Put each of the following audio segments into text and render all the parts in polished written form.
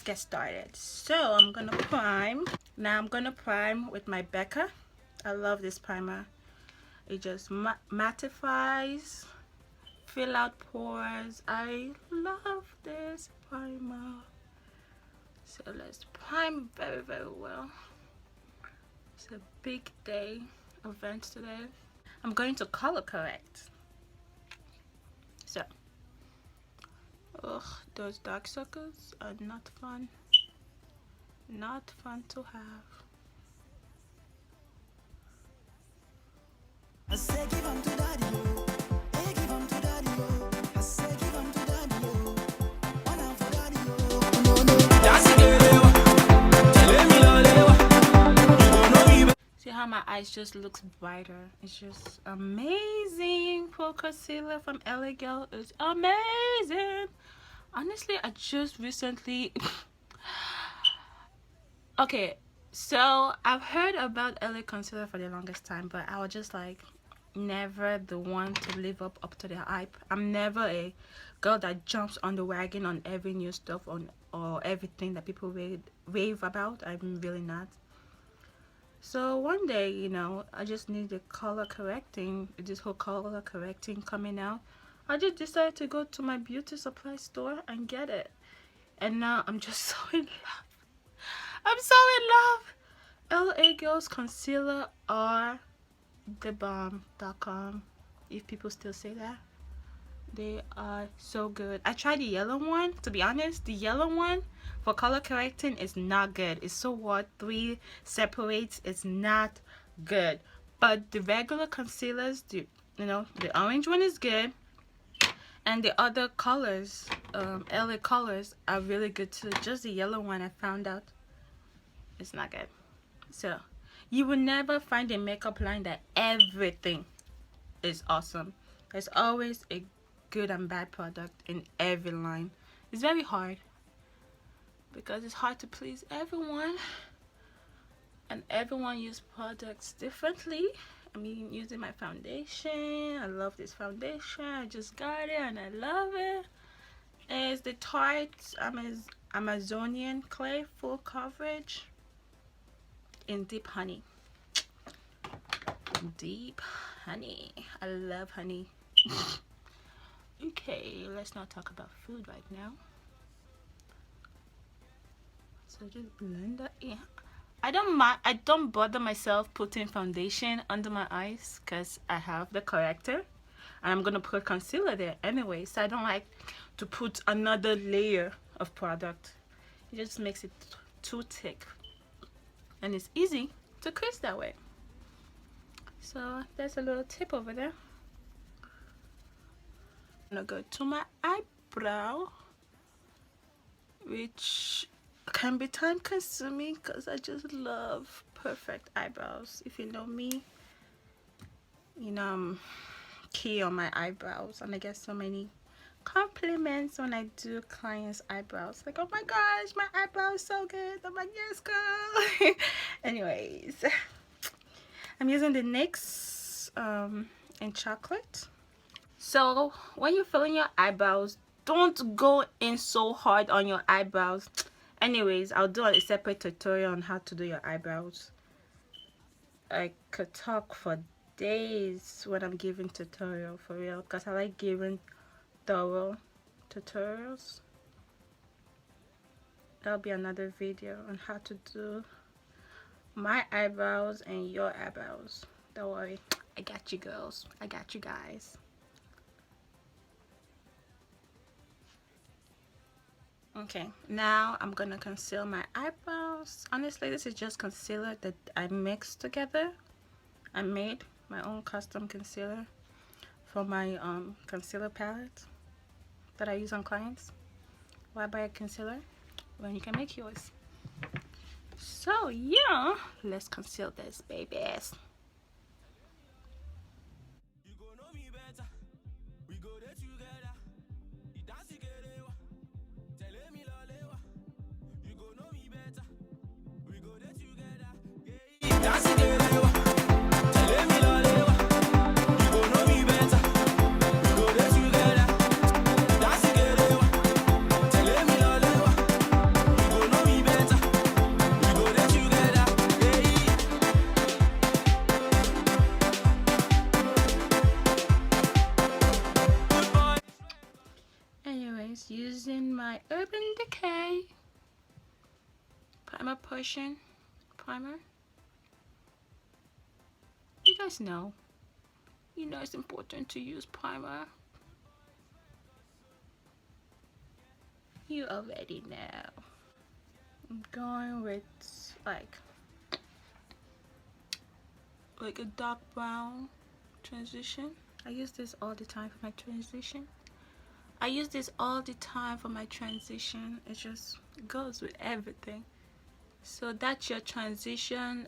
get started. So I'm gonna prime. Now I'm gonna prime with my Becca. I love this primer. It just mattifies, fill out pores. I love this primer. So let's prime very, very well. It's a big day event today. I'm going to color correct. So, ugh, those dark circles are not fun. Not fun to have. I say give 'em to daddy, oh. Hey, give 'em to daddy, oh. I say give 'em to daddy, oh. One out for daddy, oh. No, no. See how my eyes just looks brighter. It's just amazing. Pro concealer from LA Girl is amazing. Honestly, I just recently okay, so I've heard about LA concealer for the longest time, but I was just like never the one to live up to the hype. I'm never a girl that jumps on the wagon on every new stuff or everything that people rave about. I'm really not. So one day, you know, I just need the color correcting, this whole color correcting coming out. I just decided to go to my beauty supply store and get it, and now I'm just so in love. I'm so in love. LA Girls concealer are the bomb.com, if people still say that. They are so good. I tried the yellow one. To be honest, the yellow one for color correcting is not good. It's so what 3 separates. It's not good. But the regular concealers, the orange one is good, and the other colors, LA colors, are really good too. Just the yellow one, I found out it's not good. So you will never find a makeup line that everything is awesome. There's always a good and bad product in every line. It's very hard because it's hard to please everyone, and everyone uses products differently. I mean, using my foundation, I love this foundation. I just got it and I love it. It's the Tarte Amazonian Clay Full Coverage in Deep Honey. Deep Honey. I love honey. Okay, let's not talk about food right now. So just blend that in. I don't bother myself putting foundation under my eyes because I have the corrector and I'm gonna put concealer there anyway, so I don't like to put another layer of product. It just makes it too thick, and it's easy to crease that way. So there's a little tip over there. I'm gonna go to my eyebrow, which can be time consuming because I just love perfect eyebrows. If you know me, you know I'm key on my eyebrows, and I get so many compliments when I do clients' eyebrows, like, oh my gosh, my eyebrow is so good. I'm like, yes girl. Anyways, I'm using the NYX in chocolate. So when you're filling your eyebrows, don't go in so hard on your eyebrows. Anyways, I'll do a separate tutorial on how to do your eyebrows. I could talk for days when I'm giving tutorial, for real, because I like giving thorough tutorials. That'll be another video on how to do my eyebrows and your eyebrows. Don't worry, I got you girls, I got you guys. Okay, now I'm gonna conceal my eyebrows. Honestly, this is just concealer that I mixed together. I made my own custom concealer for my concealer palette that I use on clients. Why buy a concealer when you can make yours? So yeah, let's conceal this babies. my Urban Decay primer potion primer. You guys know. You know it's important to use primer. You already know. I'm going with like a dark brown transition. I use this all the time for my transition. It just goes with everything. So that's your transition,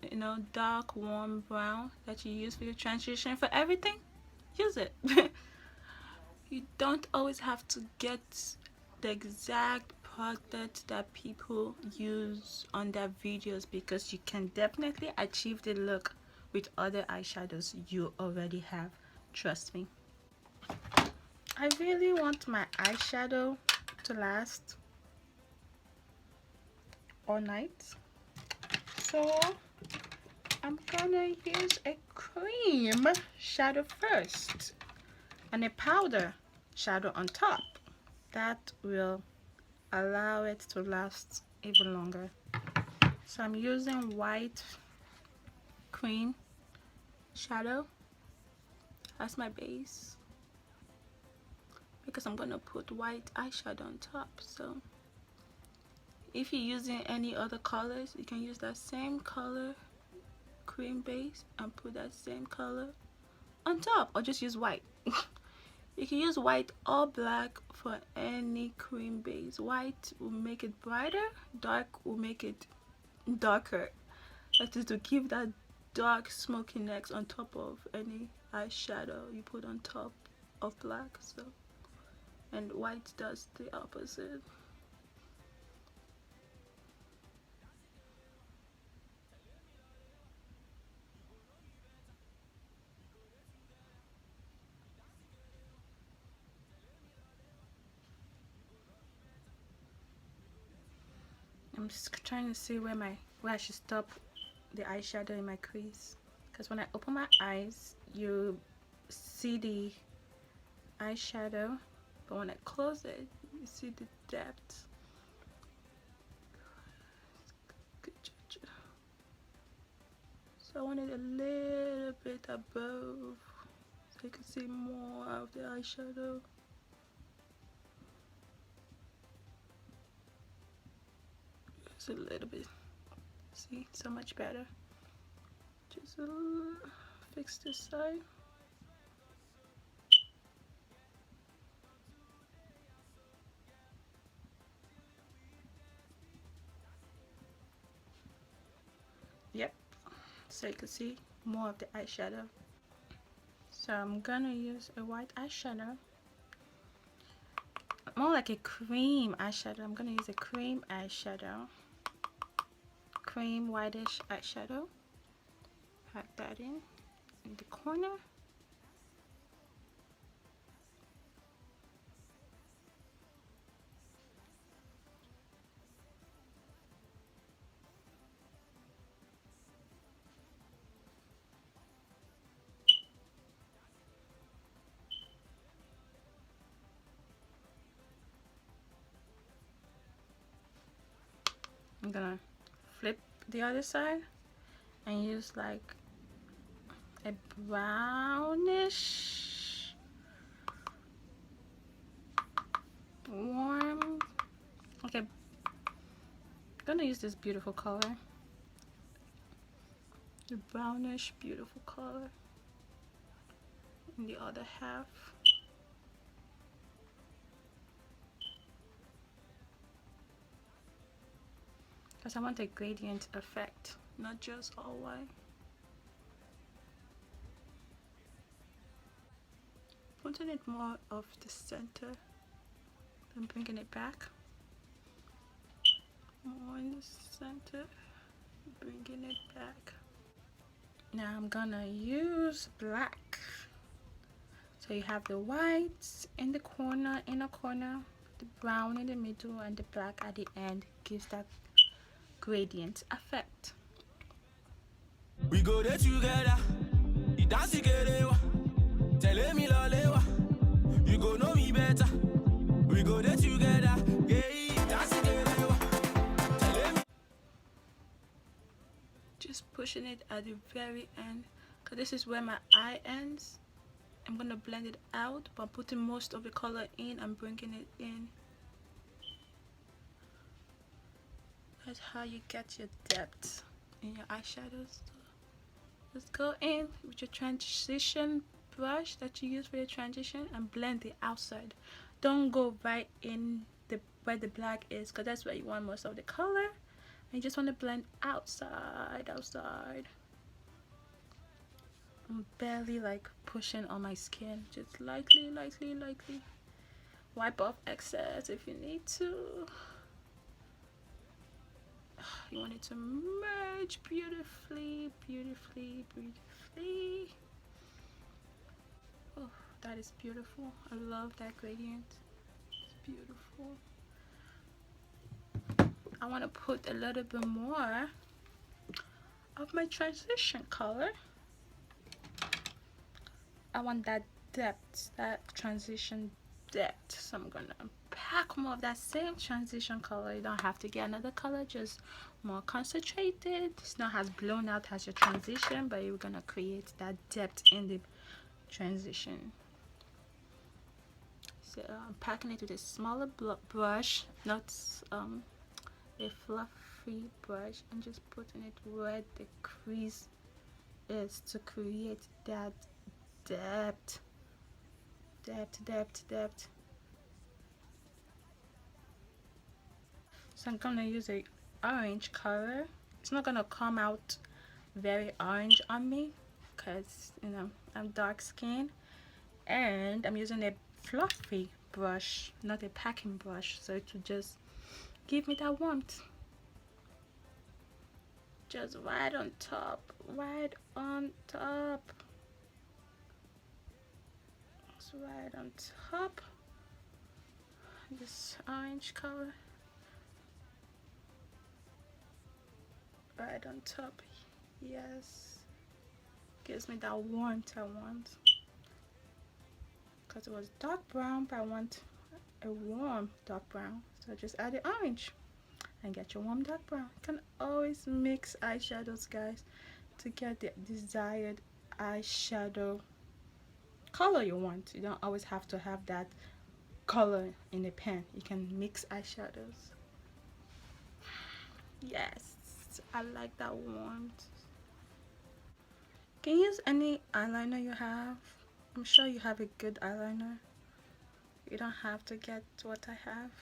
you know, dark warm brown that you use for your transition. For everything, use it. You don't always have to get the exact product that people use on their videos, because you can definitely achieve the look with other eyeshadows you already have. Trust me. I really want my eyeshadow to last all night, so I'm gonna use a cream shadow first and a powder shadow on top. That will allow it to last even longer. So I'm using white cream shadow as my base, because I'm gonna put white eyeshadow on top. So if you're using any other colors, you can use that same color cream base and put that same color on top, or just use white. You can use white or black for any cream base. White will make it brighter, dark will make it darker. That is to give that dark smokiness on top of any eyeshadow you put on top of black. So, and white does the opposite. I'm just trying to see where I should stop the eyeshadow in my crease, because when I open my eyes you see the eyeshadow, but when I close it you see the depth. So I want it a little bit above so you can see more of the eyeshadow. Just a little bit. See, so much better. Just fix this side. Yep, so you can see more of the eyeshadow. So I'm gonna use a white eyeshadow, more like a cream eyeshadow. I'm gonna use a cream eyeshadow, cream whitish eyeshadow. Pack that in the corner. I'm gonna flip the other side and use like a brownish warm, okay, I'm gonna use this beautiful color, the brownish beautiful color in the other half. Because I want a gradient effect, not just all white. Putting it more off the center, then bringing it back. More in the center, bringing it back. Now I'm gonna use black. So you have the whites in the corner, inner corner, the brown in the middle, and the black at the end. Gives that gradient effect. We go there together. You dance together. Tell me, you go know me better. We go there together. pushing it at the very end, because this is where my eye ends. I'm gonna blend it out by putting most of the color in and bringing it in. That's how you get your depth in your eyeshadows. Just go in with your transition brush that you use for your transition and blend the outside. Don't go right in the where the black is, because that's where you want most of the color. And you just want to blend outside. I'm barely like pushing on my skin, just lightly. Wipe off excess if you need to. You want it to merge beautifully. Oh, that is beautiful. I love that gradient. It's beautiful. I want to put a little bit more of my transition color. I want that depth, that transition depth. So I'm gonna pack more of that same transition color. You don't have to get another color, just more concentrated. It's not as blown out as your transition, but you're gonna create that depth in the transition. So I'm packing it with a smaller brush, not a fluffy brush, and just putting it where the crease is to create that depth. So I'm gonna use a orange color. It's not gonna come out very orange on me because, you know, I'm dark skinned, and I'm using a fluffy brush, not a packing brush, so it will just give me that warmth. Just right on top. It's right on top. This orange color. Right on top. Yes. Gives me that warmth I want. Because it was dark brown, but I want a warm dark brown. So just add the orange and get your warm dark brown. You can always mix eyeshadows, guys, to get the desired eyeshadow color you want. You don't always have to have that color in the pen. You can mix eyeshadows. Yes, I like that warmth. Can you use any eyeliner you have? I'm sure you have a good eyeliner. You don't have to get what I have.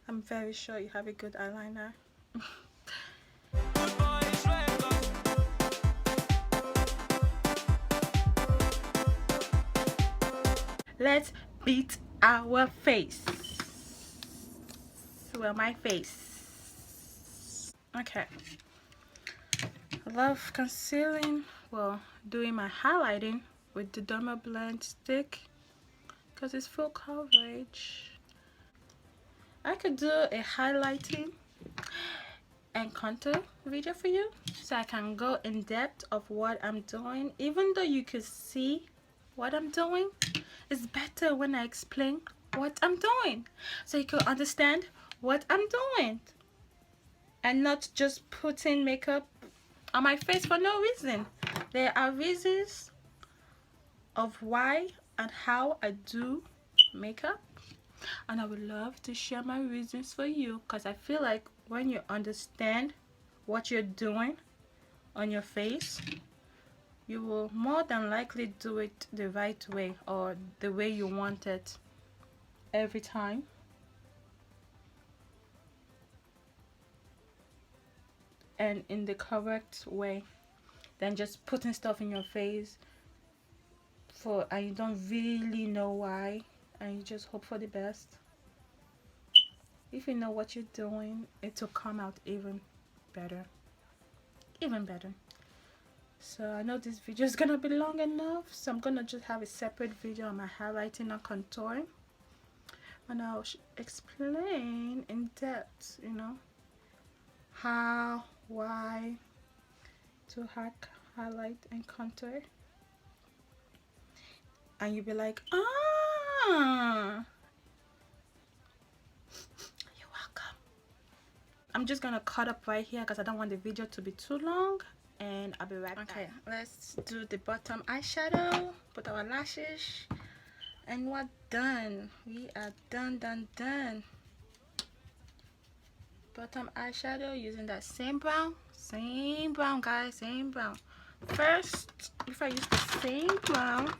I'm very sure you have a good eyeliner. Let's beat our face. Well, my face. Okay. I love concealing, well, doing my highlighting with the Derma Blend stick because it's full coverage. I could do a highlighting and contour video for you, so I can go in depth of what I'm doing. Even though you could see what I'm doing, it's better when I explain what I'm doing, so you can understand what I'm doing and not just putting makeup on my face for no reason. There are reasons of why and how I do makeup, and I would love to share my reasons for you, because I feel like when you understand what you're doing on your face, you will more than likely do it the right way, or the way you want it every time. And in the correct way than just putting stuff in your face for and you don't really know why, and you just hope for the best. If you know what you're doing, it will come out even better. So I know this video is gonna be long enough, so I'm gonna just have a separate video on my highlighting and contouring, and I'll explain in depth, you know, how, why to highlight and contour, and you'll be like, ah, you're welcome. I'm just gonna cut up right here because I don't want the video to be too long, and I'll be right back. Okay, let's do the bottom eyeshadow, put our lashes, and we're done. We are done. Bottom eyeshadow using that same brown guys, same brown. First, before I use the same brown,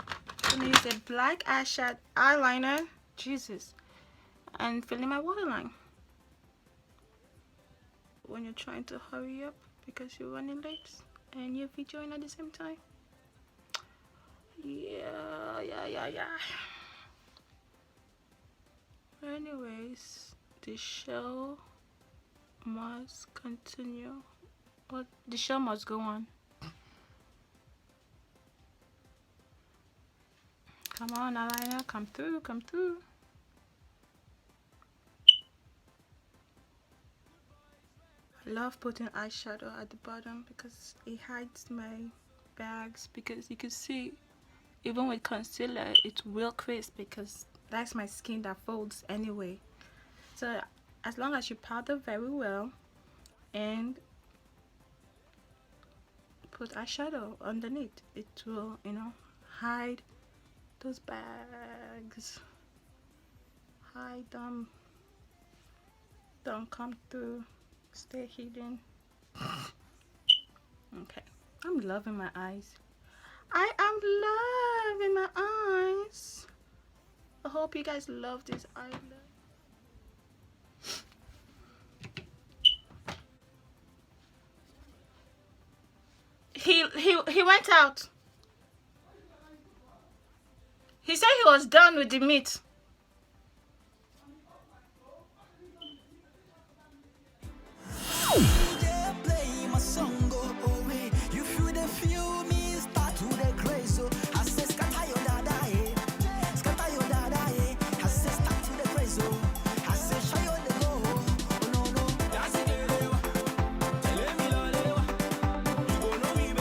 I'm gonna use a black eyeshadow eyeliner, Jesus, and fill in my waterline. When you're trying to hurry up because you're running late and you're videoing at the same time. Yeah. Anyways, the show must continue. Well, the show must go on. Come on, eyeliner, come through. I love putting eyeshadow at the bottom because it hides my bags, because you can see even with concealer it will crisp because that's my skin that folds anyway. So as long as you powder very well and put eyeshadow underneath, it will, hide those bags, hide them, don't come through, stay hidden. Okay, I'm loving my eyes. I am loving my eyes. I hope you guys love this eyeliner. He went out. He said he was done with the meat.